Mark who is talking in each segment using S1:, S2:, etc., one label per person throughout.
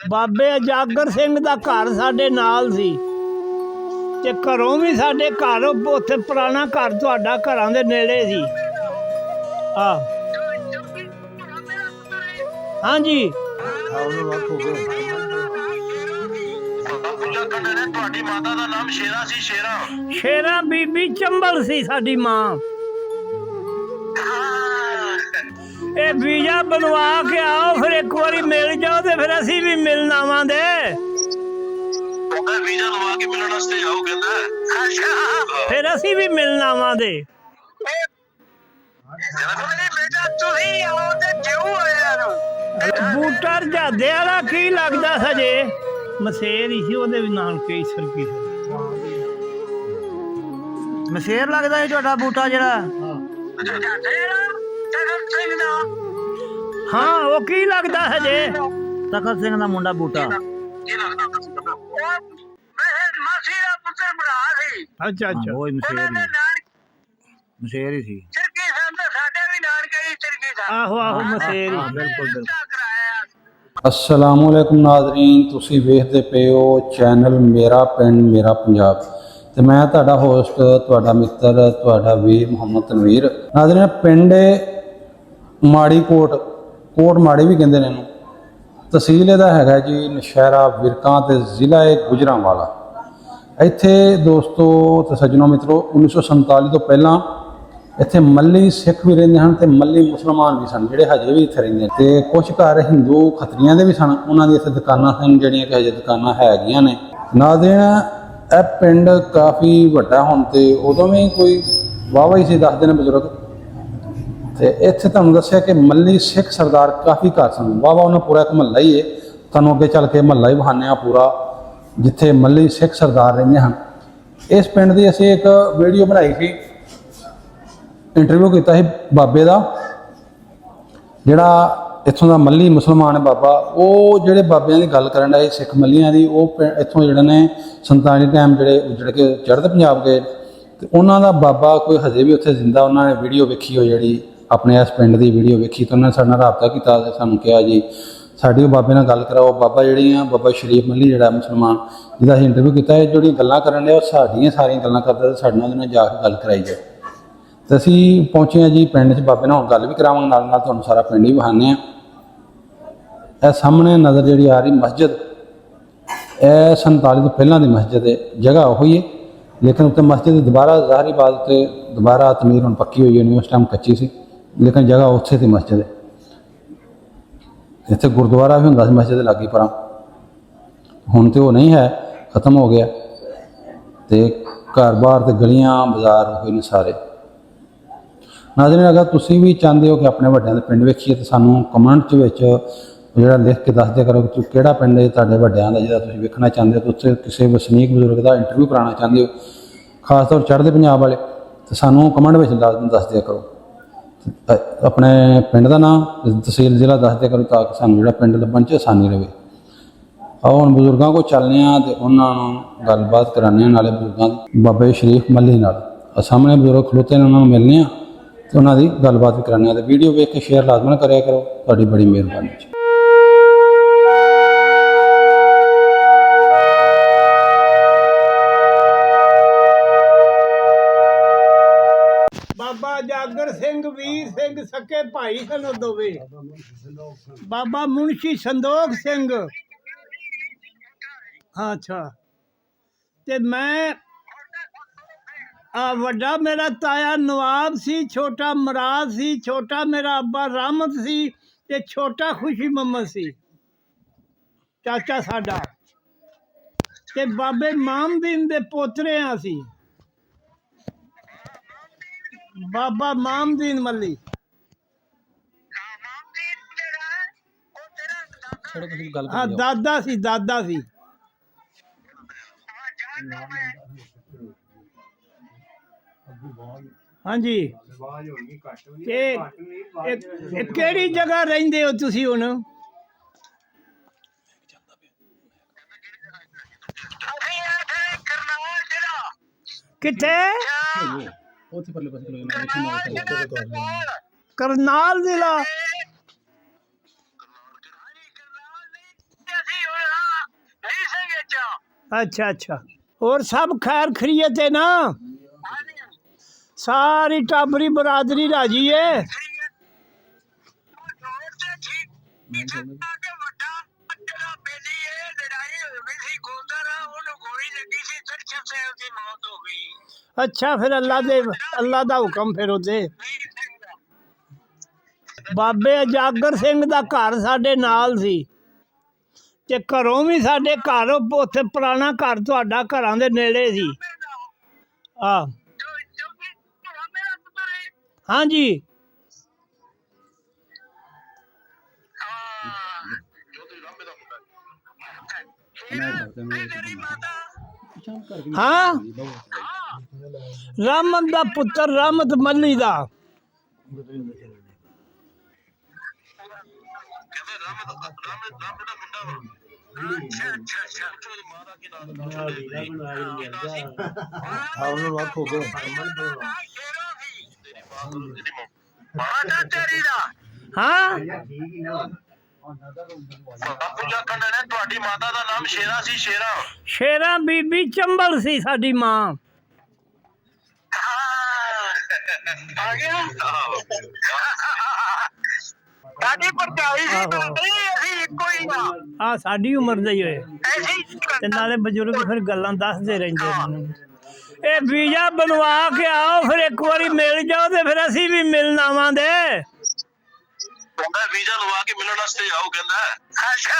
S1: ਬਾਬੇ ਜਾਗਰ ਸਿੰਘ ਦਾ ਘਰ ਸਾਡੇ ਨਾਲ ਸੀ ਤੇ ਘਰੋਂ ਵੀ ਸਾਡੇ ਘਰ ਉੱਥੇ ਪੁਰਾਣਾ ਘਰ ਤੁਹਾਡਾ ਘਰਾਂ ਦੇ ਨੇੜੇ ਸੀ। ਆ ਹਾਂਜੀ
S2: ਤੁਹਾਡੀ ਮਾਤਾ ਦਾ ਨਾਮ ਸ਼ੇਰਾ ਸੀ।
S1: ਸ਼ੇਰਾ ਬੀਬੀ ਚੰਬਲ ਸੀ ਸਾਡੀ ਮਾਂ। ਇਹ ਵੀਜ਼ਾ ਬਣਵਾ ਕੇ ਆਓ, ਫਿਰ ਇੱਕ ਵਾਰੀ ਮਿਲ ਜਾਓ ਤੇ ਫਿਰ ਅਸੀਂ ਵੀ ਮਿਲਣ ਆਵਾਂਗੇ।
S2: ਵੀਜ਼ਾ ਲਵਾ ਕੇ ਮਿਲਣ ਵਾਸਤੇ ਆਓ ਕਹਿੰਦਾ,
S1: ਫਿਰ ਅਸੀਂ ਵੀ ਮਿਲਣ ਆਵਾਂਗੇ। ਬੂਟਾ ਰਜਾਦੇ ਵਾਲਾ ਕੀ ਲੱਗਦਾ ਸਜੇ ਮਸੇਰ ਹੀ ਸੀ, ਉਹਦੇ ਵੀ ਨਾਨਕੇ ਈਸਰ ਕੀ
S3: ਮਸ਼ੇਰ ਲੱਗਦਾ ਹੈ ਤੁਹਾਡਾ ਬੂਟਾ ਜਿਹੜਾ?
S1: ਹਾਂ ਉਹ ਕੀ ਲੱਗਦਾ ਹਜੇ?
S3: ਤਖਤ ਸਿੰਘ ਦਾ ਮੁੰਡਾ ਬੂਟਾ।
S1: ਅੱਛਾ ਅੱਛਾ
S3: ਉਹ ਮਸ਼ੇਰ ਹੀ ਸੀ।
S1: ਆਹੋ ਆਹੋ ਮਸੇਰ ਹੀ।
S3: ਬਿਲकुल बिल्कुल।
S4: अस्सलामुअलैकुम नाज़रीन, तुसी वेखदे पे हो चैनल मेरा पिंड मेरा पंजाब ते मैं तुहाडा होस्ट तुहाडा मित्र तुहाडा वीर मुहम्मद तनवीर। नाज़रीन पिंड माड़ी कोट माड़ी भी कहंदे ने इहनूं। तहसील इहदा हैगा जी नशहरा विरकां ते ज़िला गुजरांवाला। इत्थे दोस्तों ते सज्जनों मित्रों 1947 तो पहलां ਇੱਥੇ ਮੱਲੀ ਸਿੱਖ ਵੀ ਰਹਿੰਦੇ ਹਨ ਤੇ ਮੱਲੀ ਮੁਸਲਮਾਨ ਵੀ ਸਨ ਜਿਹੜੇ ਹਜੇ ਵੀ ਇੱਥੇ ਰਹਿੰਦੇ ਤੇ ਕੁਝ ਘਰ ਹਿੰਦੂ ਖੱਤਰੀਆਂ ਦੇ ਵੀ ਸਨ। ਉਹਨਾਂ ਦੀ ਇੱਥੇ ਦੁਕਾਨਾਂ ਹਨ ਜਿਹੜੀਆਂ ਕਿ ਹਜੇ ਦੁਕਾਨਾਂ ਹੈਗੀਆਂ ਨੇ। ਨਾਜ਼ਰੀਨ ਇਹ ਪਿੰਡ ਕਾਫੀ ਵੱਡਾ ਹੁਣ ਤੇ ਉਦੋਂ ਵੀ ਕੋਈ ਵਾਹਵਾ ਹੀ ਸੀ, ਦੱਸਦੇ ਨੇ ਬਜ਼ੁਰਗ। ਤੇ ਇੱਥੇ ਤੁਹਾਨੂੰ ਦੱਸਿਆ ਕਿ ਮੱਲੀ ਸਿੱਖ ਸਰਦਾਰ ਕਾਫੀ ਘਰ ਸਨ, ਵਾਹਵਾ ਉਹਨਾਂ ਪੂਰਾ ਇੱਕ ਮਹੱਲਾ ਹੀ ਹੈ। ਤੁਹਾਨੂੰ ਅੱਗੇ ਚੱਲ ਕੇ ਮਹੱਲਾ ਹੀ ਵਿਖਾਉਂਦੇ ਹਾਂ ਪੂਰਾ, ਜਿੱਥੇ ਮੱਲੀ ਸਿੱਖ ਸਰਦਾਰ ਰਹਿੰਦੇ ਹਨ। ਇਸ ਪਿੰਡ ਦੀ ਅਸੀਂ ਇੱਕ ਵੀਡੀਓ ਬਣਾਈ ਸੀ, इंटरव्यू किया बाबे का जोड़ा इतों का मल्ली मुसलमान है बाबा। वो जोड़े बाबिया की गल कर सिख मल्लियां की, वो इतों जोड़े ने 47 टाइम जोड़े उजड़ के चढ़ते पंजाब गए तो उन्होंने बाबा कोई हजे भी उत्थे जिंदा। उन्होंने वीडियो वेखी हो जी अपने इस पिंड की वीडियो वेखी तो उन्होंने साडे नाल राबता किया, सानूं कहा जी साडी बाबे नाल गल कराओ। बाबा जी बाबा शरीफ मल्ली जोड़ा मुसलमान जिहदा असीं इंटरव्यू किया, जो गल्लां करन डे साडियां सारियां गल्लां करदा, साडे नाल जाके गल कराई जाए। तो असी पहुँचे हैं जी पिंड बाबे नाल गल भी करावांगे, नाल नाल तुहानूं सारा पिंड भी विखाने आ। सामने नज़र जी आ रही मस्जिद, यह 47 तो पहलों की मस्जिद है, जगह वही है लेकिन उत्ते मस्जिद दोबारा ज़ाहरी बात से दोबारा तमीर हुण पक्की हुई है, उस टाइम कच्ची सी लेकिन जगह उत्थे थी मस्जिद है। इत्थे गुरुद्वारा भी हुंदा सी मस्जिद लागी पर, हुण तो वो नहीं है, खत्म हो गया। तो घर बार तो गलियां बाजार हुए ने सारे। नाज़रीन अगर तुसी भी चाहते हो कि अपने वड्डियां दे पिंड वेखीए तो सानूं कमेंट जो लिख के दस दिया करो कि किहड़ा पिंड है तुहाडे वड्डियां दा जिहदा तुसीं वेखना चाहते हो, तुसीं किसी वसनीक बजुर्ग का इंटरव्यू कराना चाहते हो, खास तौर चढ़ते पंजाब वाले, तो सानूं कमेंट में दस दिया करो अपने पिंड का नाम तहसील जिला दस दिया करो ताकि सानूं जिहड़ा पिंड लभण च आसानी रहे। आओ हुण बजुर्गों को चलने तो उन्होंने गलबात कराने नाले बजुर्गों बाबे शरीफ मल्ली नाल। सामने बजुर्ग खलोते ने, उन्होंने मिलने तो उन्होंने गलबात भी कराने। तो वीडियो वेख के शेयर लाजमन कराया करो, तुहाडी बड़ी मेहरबानी।
S1: बाबा जागर सिंह वीर सिंह सके भाई सन दोवे। बाबा मुंशी संदोख सिंह। हाँ अच्छा। ते मैं वड्डा मेरा ताया नवाब सी, छोटा मराज सी, छोटा मेरा अब्बा रामत सी ते छोटा खुशी मोहम्मद सी चाचा साडा। ते बाबे मामदीन दे पोतरे सी, बाबा मामदीन मल्ली। हाँ दादा सी, दादा सी। हाँ जी केड़ी जगह रहिंदे हो तुसी हुण? किथे? करनाल जिला। अच्छा अच्छा और सब खैर खरीयत है ना सारी टाबरी बरादरी राजी है अच्छा फिर अल्लाह दा हुक्म फिर ओदे बाबे जागर सिंह दा घर साडे नाल सी ते घरों भी साडे घर उत्थे पुराना घर तुहाडा घरां दे नेड़े सी आ हाँ जी हाँ रामत दा पुत्र रामत मल्ली दा हाँ
S2: ਤੁਹਾਡੀ ਮਾਤਾ ਦਾ ਨਾਮ ਸ਼ੇਰਾ ਸੀ ਸ਼ੇਰਾ
S1: शेरा बीबी चंबल सी साडी मां
S2: ਆ ਗਿਆ ਸਾਡੀ ਪਰਚਾਈ ਸੀ ਨਹੀਂ ਅਸੀਂ ਇੱਕੋ ਹੀ ਆ
S1: आ साडी उम्र दे ही होए
S2: ਐਸੀ
S1: ते नाले बजुर्ग फिर गल्लां दसदे रहिंदे मैनूं ए वीजा बनवा के आओ फिर एक बारी मिल जाओ ते फिर असीं भी मिलन आवांगे
S2: ਕਹਿੰਦਾ ਵੀਜ਼ਾ ਲਵਾ ਕੇ ਮਿਲਣ ਵਾਸਤੇ ਆਓ ਕਹਿੰਦਾ ਅੱਛਾ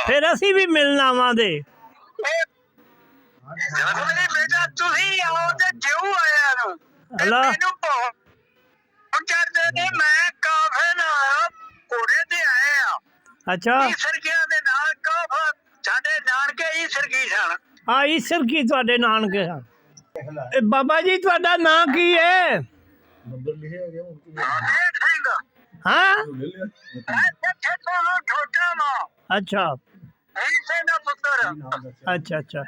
S1: फिर असीं भी मिलन आवांगे
S2: ਜਦੋਂ ਮੇਰੀ ਬੇਟਾ ਤੁਸੀਂ ਆਓ ਤੇ ਜਿਉ ਆਇਆ ਨੂੰ
S1: ਹਲਾ
S2: ਮੈਨੂੰ ਪਹੁੰਚਦੇ ਨੇ ਮੈਂ ਕਾਫੇ ਨਾਲ ਘੋੜੇ ਤੇ ਆਏ ਆ
S1: अच्छा
S2: ਇਹ ਸਰਕਿਆਂ ਦੇ ਨਾਲ ਕਾਫਾ ਸਾਡੇ ਨਾਨਕੇ ਹੀ ਸਰਕੀ ਸਨ
S1: आ ईसर की तुहाडे नानके सन ए बाबा जी तुहाडा नां की है
S2: ਦੇਖ ਸਿੰਘ
S1: हाँ
S2: ਮੈਂ ਤੁਹਾਨੂੰ ਛੋਟਾ ਮਾਂ
S1: अच्छा
S2: ਇਸੇ ਦਾ ਪੁੱਤਰ
S1: अच्छा अच्छा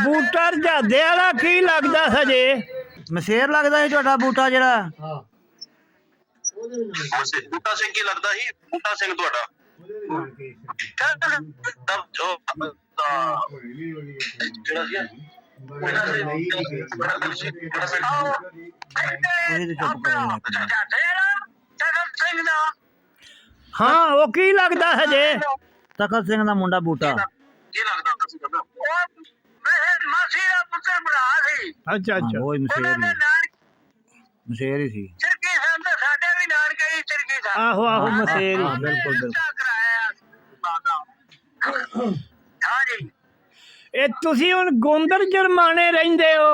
S1: बूटा रजादे वाला की लगदा सजे
S3: ਮਸ਼ੇਰ ਲੱਗਦਾ ਸੀ ਤੁਹਾਡਾ ਬੂਟਾ ਜਿਹੜਾ
S2: ਬੂਟਾ ਸਿੰਘ ਕੀ ਲੱਗਦਾ ਸੀ ਬੂਟਾ ਸਿੰਘ ਤੁਹਾਡਾ ਤਬ ਜੋ ਜਿਹੜਾ ਸੀ
S3: ਤੁਸੀਂ ਤੇ ਚੁੱਪ ਕਰੋ
S2: ਸਿੰਘ ਦਾ
S1: हाँ वो की लगदा सजे
S3: ਤਖਤ ਸਿੰਘ ਦਾ ਮੁੰਡਾ ਬੂਟਾ
S2: ਕੀ ਲੱਗਦਾ ਤੁਸੀਂ ਕਹਿੰਦਾ ਉਹ ਮੇਰੇ ਮਾਸੀ ਦਾ ਪੁੱਤਰ ਭਰਾ ਸੀ
S1: अच्छा अच्छा
S3: ਉਹ ਹੀ
S2: ਉਹਨਾਂ
S3: ਮਸ਼ੇਰ
S2: ਦੇ
S3: ਹੀ
S2: ਨਾਨਕੇ
S3: ਮਸ਼ੇਰ ਹੀ ਸੀ
S2: ਚਿਰਕੀ ਸਨ ਤੇ ਸਾਡੇ ਵੀ ਨਾਨਕੇ ਹੀ ਚਿਰਕੀ ਸਨ
S1: आहो आहो मसेरी
S3: हाँ, बिल्कुल, बिल्कुल।
S2: ਕਰਾਇਆ ਬਾਦਾ ਹਾਂ ਜੀ
S1: ए तुसी हुन गोंदर जरमाने रहिंदे हो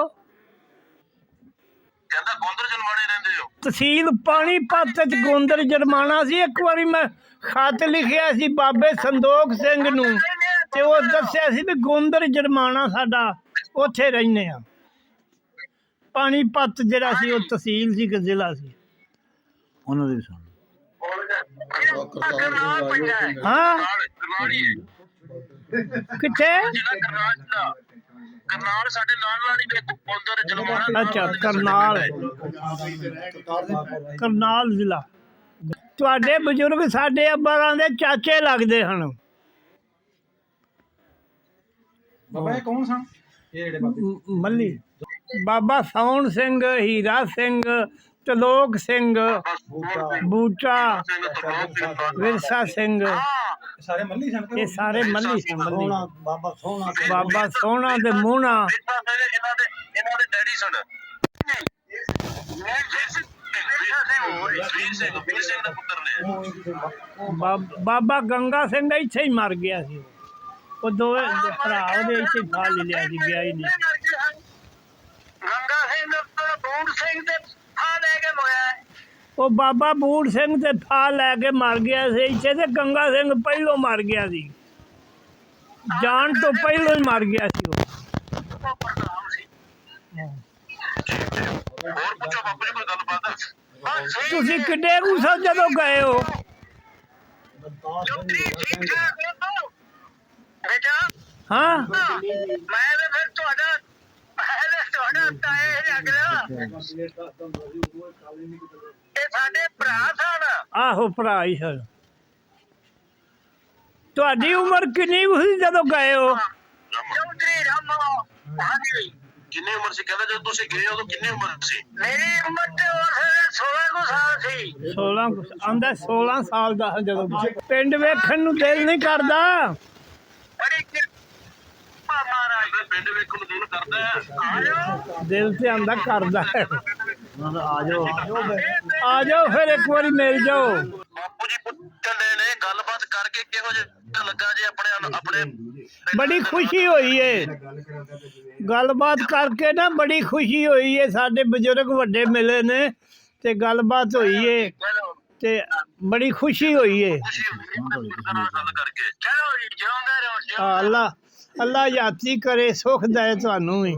S2: ਕਹਿੰਦਾ ਗੋਂਦਰ ਜਨਮਾਣੇ ਰਹਿੰਦੇ ਹੋ
S1: तहसील पानीपत च गोंदर जरमाना सी एक बारी मैं खत लिखिया सी बाबे संदोख सिंह नूं ते वो दस्सिया सी भी गोंदर जरमाना साडा उत्थे रहने आ पानीपत जिहड़ा सी वो तहसील सी कि जिला सी
S3: ਉਹਨਾਂ ਦੇ ਵੀ ਸਨ
S1: हाँ
S2: ਕਰਨਾਲੀ
S1: किथे
S2: ਜ਼ਿਲ੍ਹਾ ਕਰਨਾਲ ਦਾ ਕਰਨਾਲ ਸਾਡੇ ਨਾਲ ਵਾਲੀ ਦੇ ਗੋਂਦਰ ਜਨਮਾਣਾ
S1: अच्छा करनाल करनाल जिला ਤੁਹਾਡੇ ਬਜ਼ੁਰਗ ਸਾਡੇ ਅੱਬਾਰਾਂ ਦੇ ਚਾਚੇ ਲੱਗਦੇ ਹਨ
S4: ਬਾਬਾ ਇਹ ਕੌਣ ਸਨ ਇਹ ਜਿਹੜੇ ਬਾਬੇ
S1: ਮੱਲੀ ਬਾਬਾ ਸੌਣ ਸਿੰਘ ਹੀਰਾ ਸਿੰਘ ਤਲੋਕ ਸਿੰਘ ਬੂਟਾ ਵਿਰਸਾ ਸਿੰਘ
S4: ਸਾਰੇ ਮੱਲੀ ਸਨ
S1: ਇਹ ਸਾਰੇ ਮੱਲੀ ਸੀ ਮੱਲੀ
S4: ਬਾਬਾ ਸੋਹਣਾ
S1: ਬਾਬਾ ਸੋਹਣਾ ਤੇ ਮੂਹਣਾ
S2: ਇਹਨਾਂ ਦੇ ਡੈਡੀ ਸਨ ਵੀਰ ਸਿੰਘ ਦਾ ਪੁੱਤਰ ਨੇ
S1: ਬਾਬਾ ਗੰਗਾ ਸਿੰਘ ਇੱਥੇ ਹੀ ਮਰ ਗਿਆ ਸੀ ਉਹ ਦੋਵੇਂ ਭਰਾ ਉਹਦੇ ਇੱਥੇ ਫਾ ਲੈ ਲਿਆ ਸੀ ਗਿਆ ਹੀ ਨਹੀਂ
S2: ਗੰਗਾ ਸਿੰਘ ਦਾ ਬੂੜ ਸਿੰਘ ਤੇ ਆ ਲੈ ਕੇ ਮੋਇਆ
S1: ਉਹ ਬਾਬਾ ਬੂੜ ਸਿੰਘ ਤੇ ਫਾ ਲੈ ਕੇ ਮਰ ਗਿਆ ਸੀ ਇੱਥੇ ਤੇ ਗੰਗਾ ਸਿੰਘ ਪਹਿਲੋਂ ਮਰ ਗਿਆ ਸੀ ਜਾਣ ਤੋਂ ਪਹਿਲੋਂ ਹੀ ਮਰ ਗਿਆ ਸੀ ਉਹ
S2: ਪ੍ਰਧਾਨ ਸੀ ਹੋਰ ਪੁੱਛੋ ਬਾਪੂ ਜੀ ਕੋਈ ਗੱਲਬਾਤ
S1: ਤੁਸੀਂ ਕਿੱਡੇ ਗੁੱਸਾ ਜਦੋਂ ਗਏ ਹੋ
S2: ਬੇਟਾ
S1: ਹਾਂ
S2: ਮੈਂ ਫਿਰ ਤੁਹਾਡਾ ਤਾਏ ਲੱਗਦਾ ਇਹ ਸਾਡੇ ਭਰਾ ਸਨ
S1: ਆਹੋ ਭਰਾ ਹੀ ਸਰ ਤੁਹਾਡੀ ਉਮਰ ਕਿੰਨੀ ਕੁ ਸੀ ਜਦੋਂ ਗਏ ਹੋ
S2: ਚੌਧਰੀ ਰਾਮਾ। ਹਾਂਜੀ
S5: ਕਿੰਨੀ ਉਮਰ ਸੀ? ਕਹਿੰਦਾ ਜਦੋਂ ਤੁਸੀਂ ਗਏ ਉਦੋਂ ਕਿੰਨੀ ਉਮਰ ਸੀ?
S2: ਮੇਰੀ ਉਮਰ ਤੇ ਉਸ 16 ਕੁ ਸਾਲ ਸੀ।
S1: 16 ਆਂਦਾ 16 ਸਾਲ ਦਾ ਹਾਂ ਜਦੋਂ ਪਿੰਡ ਵੇਖਣ ਨੂੰ ਦਿਲ ਨਹੀਂ ਕਰਦਾ।
S2: ਬੜੀ ਕਿਰਪਾ ਮਹਾਰਾਜ।
S5: ਕਹਿੰਦਾ ਪਿੰਡ ਵੇਖਣ ਨੂੰ ਦਿਲ ਕਰਦਾ ਹੈ।
S2: ਆ ਜਾਓ।
S1: ਦਿਲ ਤੇ ਆਂਦਾ ਕਰਦਾ ਹੈ।
S3: ਉਹਨਾਂ ਦਾ ਆ ਜਾਓ
S1: ਆ ਜਾਓ ਫਿਰ ਇੱਕ ਵਾਰੀ ਮਿਲ ਜਾਓ।
S5: ਬਾਪੂ ਜੀ ਪੁੱਛਦੇ ਨੇ ਗੱਲਬਾਤ ਕਰਕੇ ਕਿਹੋ ਜਿਹਾ ਲੱਗਾ ਜੀ ਆਪਣੇ
S1: ਬੜੀ ਖੁਸ਼ੀ ਹੋਈ ਏ ਗੱਲਬਾਤ ਕਰਕੇ ਨਾ, ਬੜੀ ਖੁਸ਼ੀ ਹੋਈ ਏ। ਸਾਡੇ ਬਜ਼ੁਰਗ ਵੱਡੇ ਮਿਲੇ ਨੇ ਤੇ ਗੱਲਬਾਤ ਹੋਈ ਏ
S2: ਚਲੋ
S1: ਤੇ ਬੜੀ ਖੁਸ਼ੀ ਹੋਈ ਏ।
S5: ਖੁਸ਼ੀ ਹੋਈ ਗੱਲ ਕਰਕੇ।
S2: ਚਲੋ ਜੀ ਜਿਉਂਦੇ ਰਹੋ ਜਿਉਂਦੇ ਰਹੋ।
S1: ਅੱਲਾ ਅੱਲਾ ਯਾਤੀ ਕਰੇ, ਸੁਖ ਦੇ ਤੁਹਾਨੂੰ ਵੀ।